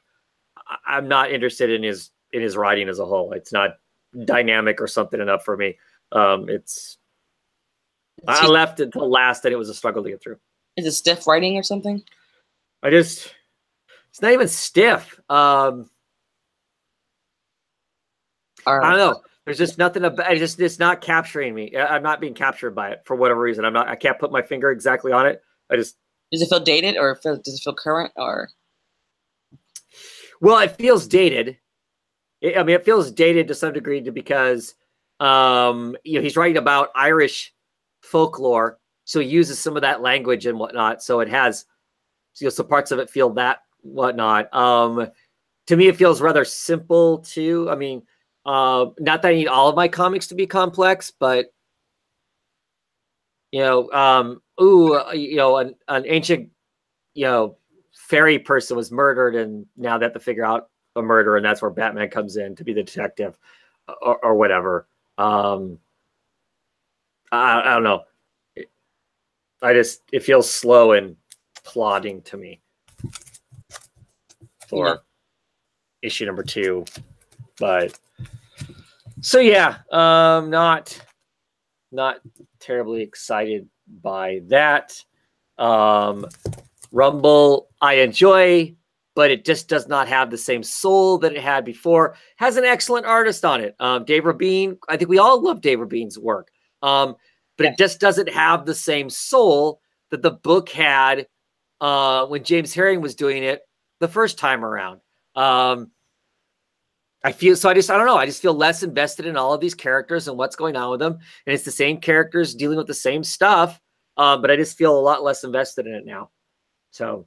I'm not interested in his writing as a whole. It's not dynamic or something enough for me. I left until last, and it was a struggle to get through. Is it stiff writing or something? It's not even stiff. I don't know. There's just nothing about it. It's not capturing me. I'm not being captured by it for whatever reason. I can't put my finger exactly on it. Does it feel dated, or does it feel current, or? Well, it feels dated. It feels dated to some degree because he's writing about Irish folklore, so he uses some of that language and whatnot. So it has, so parts of it feel that whatnot. To me, it feels rather simple too. I mean, not that I need all of my comics to be complex, but an ancient, fairy person was murdered, and now they have to figure out a murder, and that's where Batman comes in to be the detective, or whatever. I don't know. It feels slow and plodding to me for issue number 2. But so yeah, not terribly excited by that. Rumble, I enjoy, but it just does not have the same soul that it had before. Has an excellent artist on it. Dave Rabin. I think we all love Dave Rabin's work. But it just doesn't have the same soul that the book had when James Herring was doing it the first time around. I don't know. I just feel less invested in all of these characters and what's going on with them. And it's the same characters dealing with the same stuff. but I just feel a lot less invested in it now. So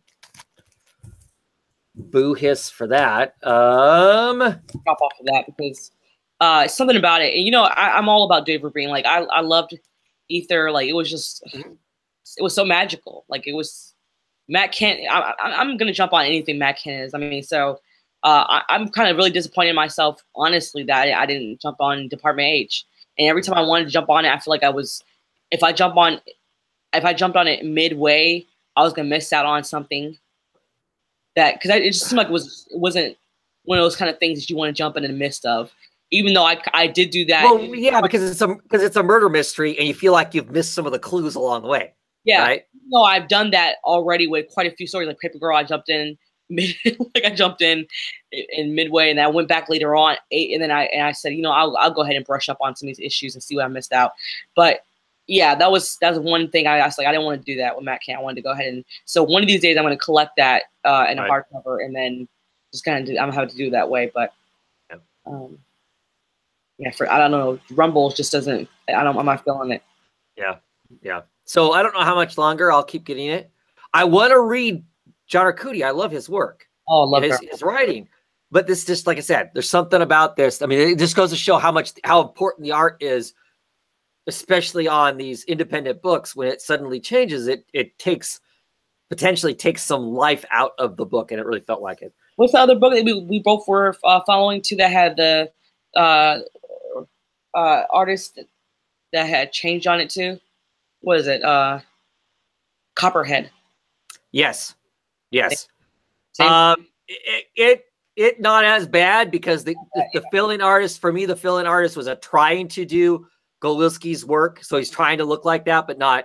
boo hiss for that. Drop off of that because something about it. And, you know, I'm all about Dave Rubin. Like I loved Ether. Like it was just, it was so magical. Like it was Matt Kent. I'm gonna jump on anything Matt Kent is. I mean, so I'm kind of really disappointed in myself, honestly, that I didn't jump on Department H. And every time I wanted to jump on it, I feel like I was, if I jumped on it midway, I was gonna miss out on something. That because it just seemed like it wasn't one of those kind of things that you want to jump in the midst of. Even though I did do that. Well, yeah, because it's a murder mystery, and you feel like you've missed some of the clues along the way. Yeah, right? No, I've done that already with quite a few stories, like Paper Girl. I jumped in in midway, and I went back later on, and then I said, you know, I'll go ahead and brush up on some of these issues and see what I missed out. But yeah, that was one thing I was like, I didn't want to do that with Matt Kent. I wanted to go ahead and so one of these days I'm going to collect that in a hardcover, and then just kind of I'm gonna have to do it that way. But yeah, I don't know, Rumble just doesn't. I'm not feeling it. Yeah. So I don't know how much longer I'll keep getting it. I want to read John Arcudi. I love his work. Oh, I love his writing. But this just, like I said, there's something about this. I mean, it just goes to show how important the art is, especially on these independent books. When it suddenly changes, it potentially takes some life out of the book, and it really felt like it. What's the other book that we both were following too that had the artist that had changed on it too? What is it? Copperhead. Yes. It not as bad because the fill-in artist, for me, the fill-in artist was trying to do Golowski's work, so he's trying to look like that, but not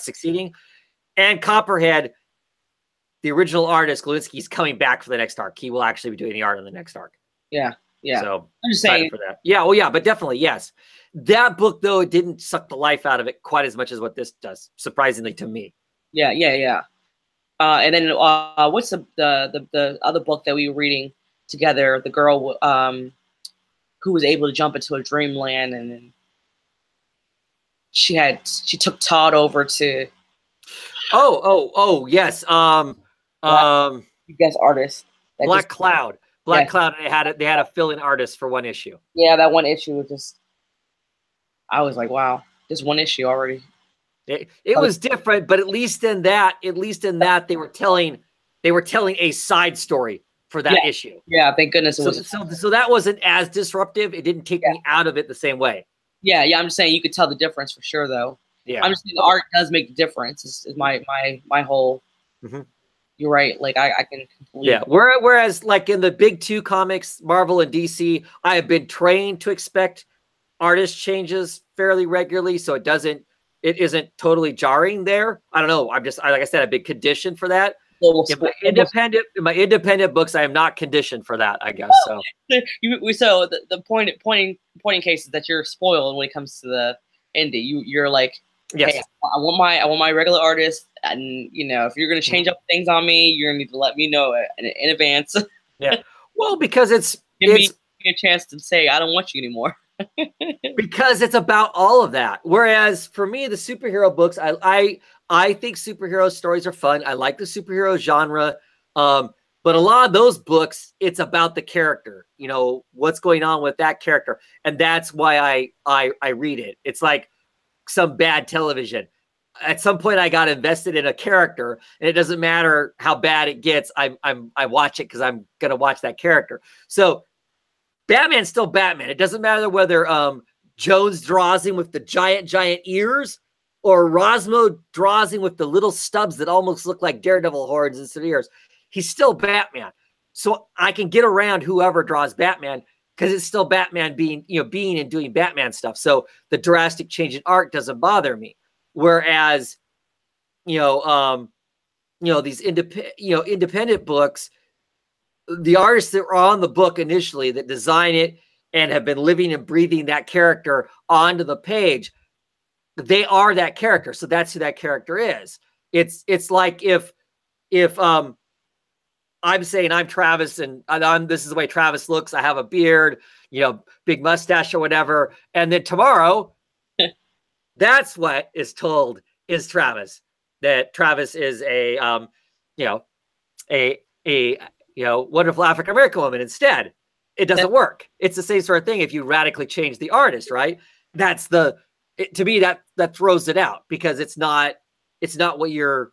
succeeding. And Copperhead, the original artist, Golowski's coming back for the next arc. He will actually be doing the art on the next arc. Yeah. So I'm just saying for that. Yeah, well, yeah, but definitely yes. That book though, it didn't suck the life out of it quite as much as what this does, surprisingly to me. Yeah. And then what's the other book that we were reading together? The girl who was able to jump into a dreamland, and then she took Todd over to. Oh yes. Guest artist. Black Cloud. Cloud. They had a fill-in artist for one issue. Yeah, that one issue was just. I was like, wow, just one issue already. It was different, but at least in that, they were telling a side story for that issue. Yeah, thank goodness. So that wasn't as disruptive. It didn't take me out of it the same way. Yeah. I'm just saying you could tell the difference for sure, though. Yeah, I'm just saying the art does make the difference. Is my whole. Mm-hmm. You're right. Like I can. Yeah. Whereas like in the big two comics, Marvel and DC, I have been trained to expect artist changes fairly regularly, so it isn't totally jarring there. I don't know. Like I said, I've been conditioned for that. In my independent books, I am not conditioned for that, I guess. So the pointing case is that you're spoiled when it comes to the indie. You're like, yes. Hey, I want my regular artist, and you know, if you're gonna change up things on me, you're gonna need to let me know in advance. Yeah. Well, because give me a chance to say I don't want you anymore. Because it's about all of that. Whereas for me, the superhero books, I think superhero stories are fun. I like the superhero genre. But a lot of those books, it's about the character, you know, what's going on with that character. And that's why I read it. It's like some bad television. At some point I got invested in a character, and it doesn't matter how bad it gets. I watch it because I'm going to watch that character. So Batman's still Batman. It doesn't matter whether Jones draws him with the giant ears or Rosmo draws him with the little stubs that almost look like Daredevil horns instead of ears. He's still Batman. So I can get around whoever draws Batman because it's still Batman being and doing Batman stuff. So the drastic change in art doesn't bother me. Whereas, these independent books, the artists that were on the book initially that design it and have been living and breathing that character onto the page, they are that character. So that's who that character is. It's like if I'm saying I'm Travis and this is the way Travis looks. I have a beard, big mustache or whatever. And then tomorrow, that's what is told is Travis. That Travis is a you know, a wonderful African American woman instead. It doesn't work. It's the same sort of thing if you radically change the artist, right? That's to me that throws it out, because it's not what you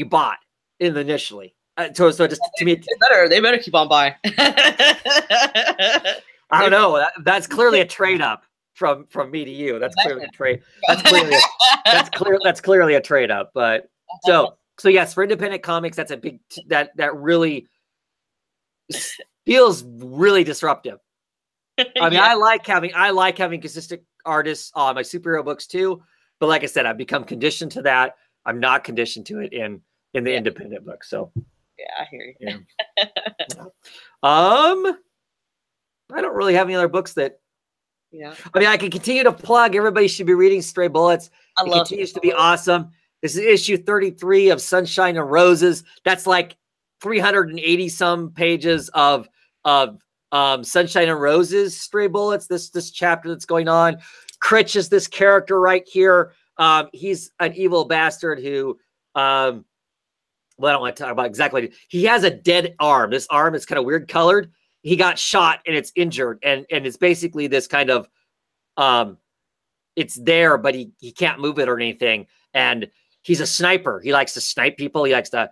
bought initially. So just to me, they better keep on buying. I don't know. That's clearly a trade up from me to you. That's clearly a trade. That's clearly a trade up. But so yes, for independent comics, that's a big that really feels really disruptive. I mean, I like having consistent artists on my superhero books too. But like I said, I've become conditioned to that. I'm not conditioned to it in the independent book. So yeah, I hear you. Yeah. I don't really have any other books that. Yeah. I mean, I can continue to plug. Everybody should be reading Stray Bullets. It continues to be awesome. This is issue 33 of Sunshine and Roses. That's like 380 some pages of Sunshine and Roses, Stray Bullets. This chapter that's going on. Critch is this character right here. He's an evil bastard who, well, I don't want to talk about exactly. He has a dead arm. This arm is kind of weird colored. He got shot and it's injured, and it's basically this kind of, it's there, but he can't move it or anything. And he's a sniper. He likes to snipe people. He likes to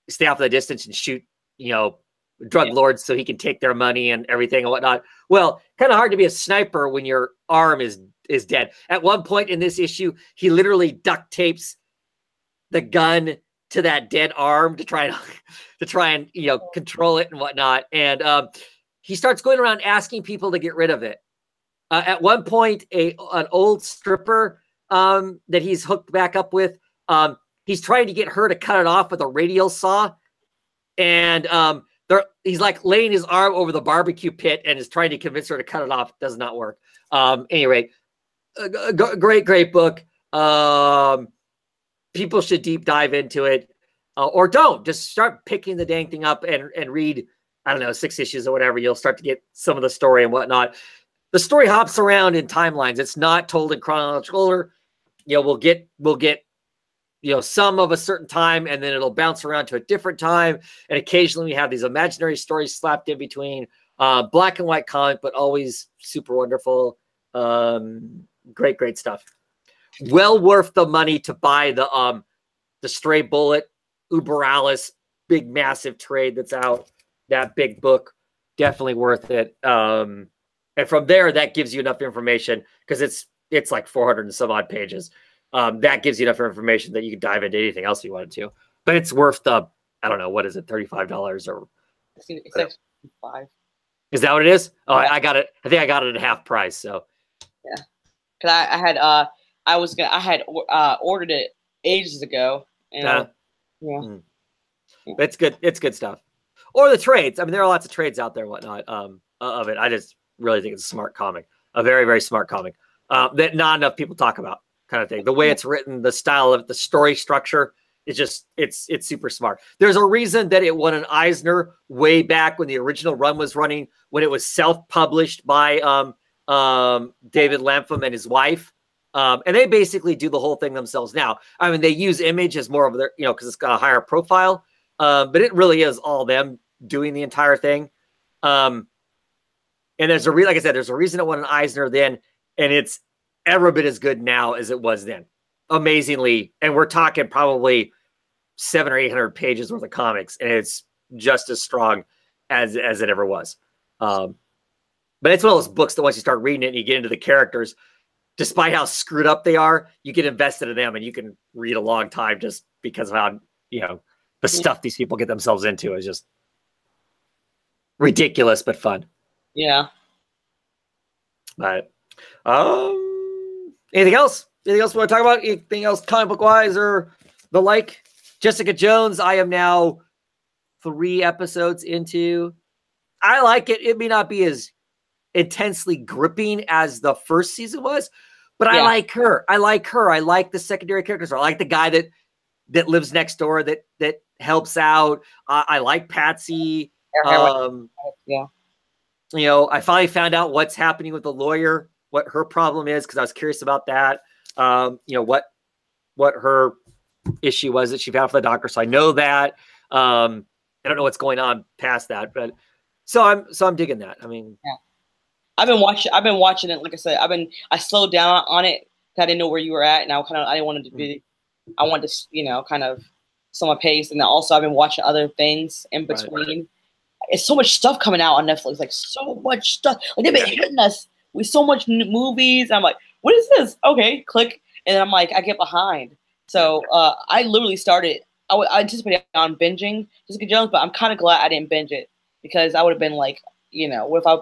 stay off the distance and shoot, drug lords so he can take their money and everything and whatnot. Well, kind of hard to be a sniper when your arm is dead. At one point in this issue, he literally duct tapes the gun to that dead arm to try and control it and whatnot. And he starts going around asking people to get rid of it. At one point, an old stripper that he's hooked back up with, he's trying to get her to cut it off with a radial saw. And he's like laying his arm over the barbecue pit and is trying to convince her to cut it off. It does not work. Anyway, great book. People should deep dive into it, or don't. Just start picking the dang thing up and read, I don't know, 6 issues or whatever. You'll start to get some of the story and whatnot. The story hops around in timelines. It's not told in chronological order. We'll get some of a certain time, and then it'll bounce around to a different time. And occasionally we have these imaginary stories slapped in between. Black and white comic, but always super wonderful. Great stuff. Well worth the money to buy the Stray Bullet Uber Alice big massive trade that's out. That big book, definitely worth it. And from there, that gives you enough information, because it's like 400 and some odd pages. That gives you enough information that you can dive into anything else you wanted to. But it's worth the, I don't know, what is it, $35 or? It's like $5. Is that what it is? Oh, I got it. I think I got it at half price. So yeah, because I had ordered it ages ago. And yeah, it's good. It's good stuff. Or the trades. I mean, there are lots of trades out there and whatnot of it. I just really think it's a smart comic, a very, very smart comic that not enough people talk about, kind of thing. The way it's written, the style of the story structure, it's super smart. There's a reason that it won an Eisner way back when the original run was running, when it was self-published by David Lapham and his wife. And they basically do the whole thing themselves now. I mean, they use Image as more of their, because it's got a higher profile, but it really is all them doing the entire thing. And there's like I said, there's a reason it won an Eisner then, and it's every bit as good now as it was then. Amazingly. And we're talking probably 700 or 800 pages worth of comics, and it's just as strong as it ever was. But it's one of those books that once you start reading it and you get into the characters, despite how screwed up they are, you get invested in them and you can read a long time just because of how, the stuff these people get themselves into is just ridiculous, but fun. Yeah. But, anything else? Anything else we want to talk about? Anything else comic book wise or the like? Jessica Jones, I am now 3 episodes into. I like it. It may not be as intensely gripping as the first season was, but I like her. I like the secondary characters. I like the guy that lives next door that helps out. I like Patsy. Yeah. I finally found out what's happening with the lawyer, what her problem is, because I was curious about that. you know, what her issue was that she found for the doctor. So I know that. I don't know what's going on past that, but so I'm digging that. I mean, yeah. I've been watching it. Like I said, I slowed down on it. I didn't know where you were at, and I didn't want it to be. I wanted to, you know, kind of slow my pace, and then also I've been watching other things in between. Right. It's so much stuff coming out on Netflix, like so much stuff. Like they've been hitting us with so much movies. I'm like, what is this? Okay, click, and then I'm like, I get behind. So I literally started. I anticipated on binging Jessica Jones, but I'm kind of glad I didn't binge it because I would have been like, you know, what if I,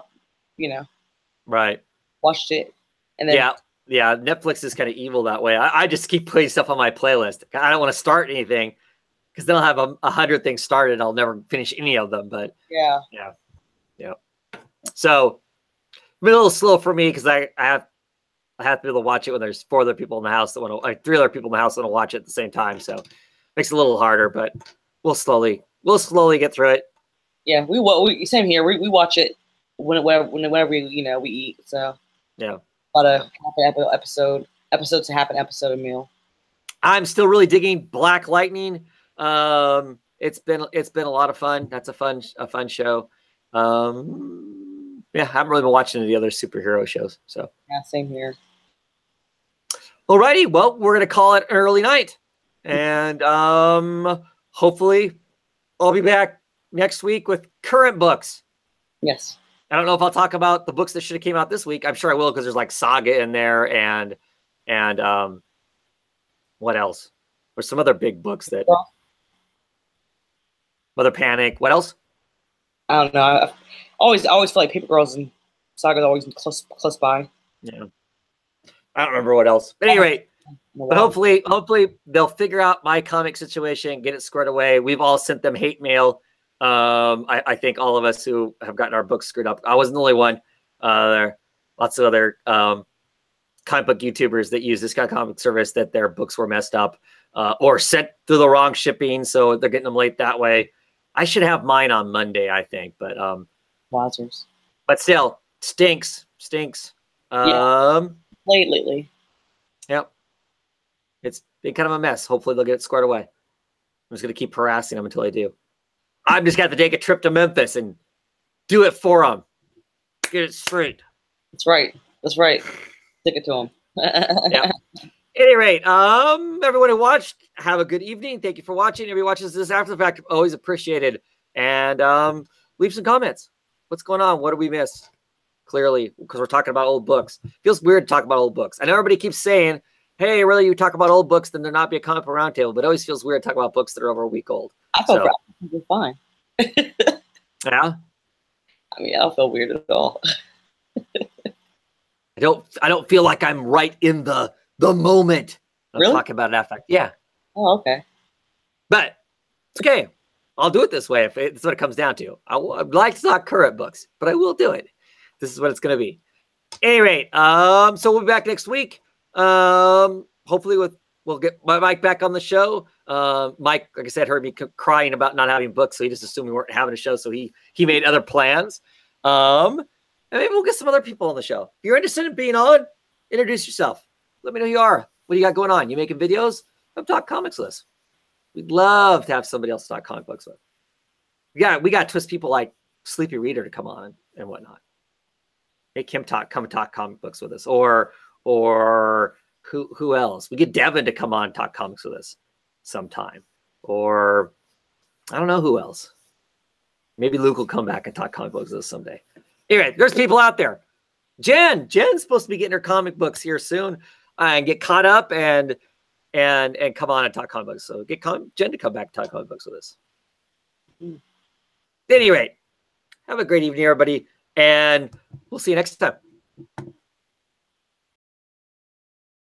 you know, right, watched it and then yeah. Netflix is kind of evil that way. I just keep putting stuff on my playlist. I don't want to start anything because then I'll have 100 things started. I'll never finish any of them. But yeah. So a little slow for me because I have to be able to watch it when there's 4 other people in the house that want to, like 3 other people in the house that want to watch it at the same time. So it makes it a little harder, but we'll slowly get through it. Yeah, we same here. We watch it whenever we eat. So yeah, about a episode to half an episode a meal. I'm still really digging Black Lightning. It's been a lot of fun. That's a fun show. Yeah, I haven't really been watching any of the other superhero shows. So yeah, same here. Alrighty, well, we're gonna call it an early night, and hopefully, I'll be back next week with current books. Yes. I don't know if I'll talk about the books that should have came out this week. I'm sure I will because there's like Saga in there and what else? There's some other big books that Mother Panic. What else? I don't know. I always feel like Paper Girls and Saga's always close by. Yeah. I don't remember what else. But anyway, but hopefully they'll figure out my comic situation, get it squared away. We've all sent them hate mail. I think all of us who have gotten our books screwed up. I wasn't the only one. There are lots of other comic book YouTubers that use this kind of comic service that their books were messed up or sent through the wrong shipping, so they're getting them late that way. I should have mine on Monday, I think, but Wowzers. But still, stinks. Late lately. Yep. It's been kind of a mess. Hopefully they'll get it squared away. I'm just going to keep harassing them until I do. I'm just going to have to take a trip to Memphis and do it for them. Get it straight. That's right. Stick it to them. Yeah. At any rate, everyone who watched, have a good evening. Thank you for watching. Everybody watches this after the fact, always appreciated. And leave some comments. What's going on? What did we miss? Clearly, because we're talking about old books. Feels weird to talk about old books. I know everybody keeps saying, hey, really, you talk about old books, then there not be a comic book roundtable, but it always feels weird to talk about books that are over a week old. I felt fine. Yeah? I mean, I don't feel weird at all. I don't feel like I'm right in the moment. I'm really? talking about it after. Yeah. Oh, okay. But it's okay. I'll do it this way if it's what it comes down to. I'd like to talk current books, but I will do it. This is what it's going to be. At any rate, so we'll be back next week. Hopefully we'll get Mike back on the show. Mike, like I said, heard me crying about not having books, so he just assumed we weren't having a show, so he made other plans. And maybe we'll get some other people on the show. If you're interested in being on, introduce yourself. Let me know who you are. What do you got going on? You making videos? Come talk comics with us. We'd love to have somebody else to talk comic books with. We got to twist people like Sleepy Reader to come on and whatnot. Make him come talk comic books with us, or who else? We get Devin to come on and talk comics with us sometime, or I don't know who else. Maybe Luke will come back and talk comic books with us someday. Anyway, there's people out there. Jen's supposed to be getting her comic books here soon and get caught up and come on and talk comic books. So get Jen to come back and talk comic books with us. At any rate, have a great evening, everybody. And we'll see you next time.